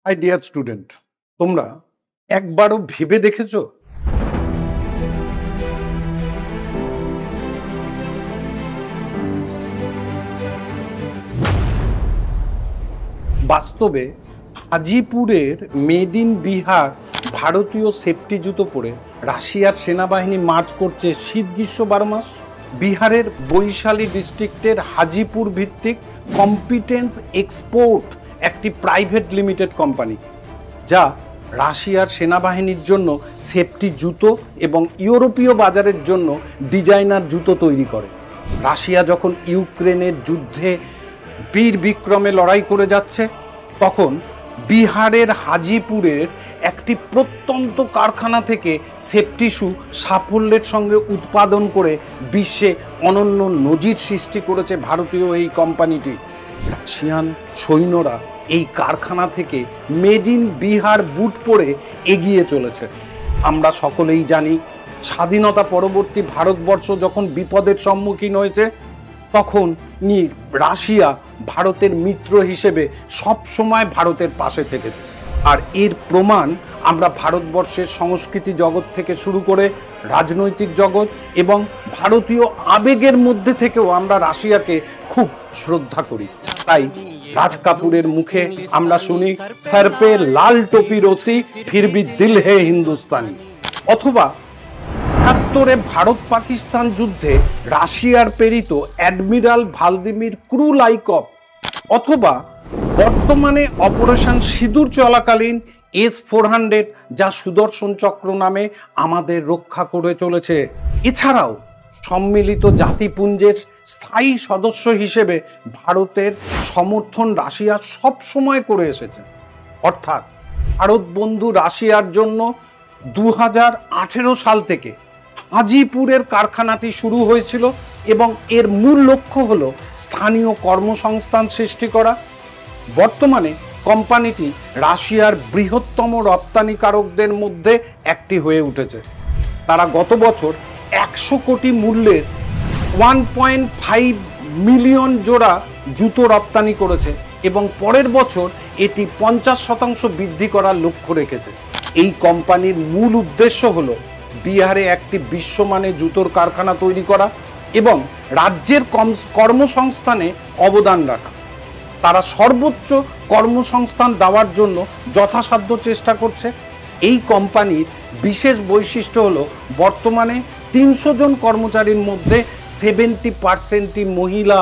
High dear student, তোমরা একবারও ভেবে দেখেছো বাস্তবে হাজিপুরের মেড ইন বিহার ভারতীয় সেফটি জুতো পরে রাশিয়ার সেনাবাহিনী মার্চ করছে শীত গ্রীষ্ম 12 মাস? বিহারের বৈশালী ডিস্ট্রিক্টের হাজিপুর ভিত্তিক কম্পিটেন্স এক্সপোর্ট একটি প্রাইভেট লিমিটেড কোম্পানি, যা রাশিয়ার সেনাবাহিনীর জন্য সেফটি জুতো এবং ইউরোপীয় বাজারের জন্য ডিজাইনার জুতো তৈরি করে। রাশিয়া যখন ইউক্রেনের যুদ্ধে বীর বিক্রমে লড়াই করে যাচ্ছে, তখন বিহারের হাজিপুরের একটি প্রত্যন্ত কারখানা থেকে সেফটি শু সাফল্যের সঙ্গে উৎপাদন করে বিশ্বে অনন্য নজির সৃষ্টি করেছে ভারতীয় এই কোম্পানিটি। রাশিয়ান সৈন্যরা এই কারখানা থেকে মেড ইন বিহার বুট পরে এগিয়ে চলেছে। আমরা সকলেই জানি, স্বাধীনতা পরবর্তী ভারতবর্ষ যখন বিপদের সম্মুখীন হয়েছে, তখন রাশিয়া ভারতের মিত্র হিসেবে সবসময় ভারতের পাশে থেকেছে। আর এর প্রমাণ আমরা ভারতবর্ষের সংস্কৃতি জগৎ থেকে শুরু করে রাজনৈতিক জগৎ এবং ভারতীয় আবেগের মধ্যে থেকেও আমরা রাশিয়াকে খুব শ্রদ্ধা করি। তাই রাজ কাপুরের মুখে আমরা শুনি, সর পে লাল টোপি রসি ফির ভি দিল হে হিন্দুস্তানি। অথবা ৭১ ভারত পাকিস্তান যুদ্ধে রাশিয়ার প্রেরিত অ্যাডমিরাল ভ্লাদিমির ক্রুলাইকভ, অথবা বর্তমানে অপারেশন সিঁদুর চলাকালীন S-400, যা সুদর্শন চক্র নামে আমাদের রক্ষা করে চলেছে। এছাড়াও সম্মিলিত জাতিপুঞ্জের স্থায়ী সদস্য হিসেবে ভারতের সমর্থন রাশিয়া সব সময় করে এসেছে। অর্থাৎ ভারত বন্ধু রাশিয়ার জন্য 2018 সাল থেকে হাজিপুরের কারখানাটি শুরু হয়েছিল এবং এর মূল লক্ষ্য হলো স্থানীয় কর্মসংস্থান সৃষ্টি করা। বর্তমানে কোম্পানিটি রাশিয়ার বৃহত্তম রপ্তানিকারকদের মধ্যে একটি হয়ে উঠেছে। তারা গত বছর 100 কোটি মূল্যের 1.5 মিলিয়ন জোড়া জুতো রপ্তানি করেছে এবং পরের বছর এটি 50% বৃদ্ধি করার লক্ষ্য রেখেছে। এই কোম্পানির মূল উদ্দেশ্য হলো বিহারে একটি বিশ্বমানের জুতোর কারখানা তৈরি করা এবং রাজ্যের কর্মসংস্থানে অবদান রাখা। তারা সর্বোচ্চ কর্মসংস্থান দেওয়ার জন্য যথাসাধ্য চেষ্টা করছে। এই কোম্পানির বিশেষ বৈশিষ্ট্য হলো বর্তমানে 300 জন কর্মচারীর মধ্যে 70% মহিলা।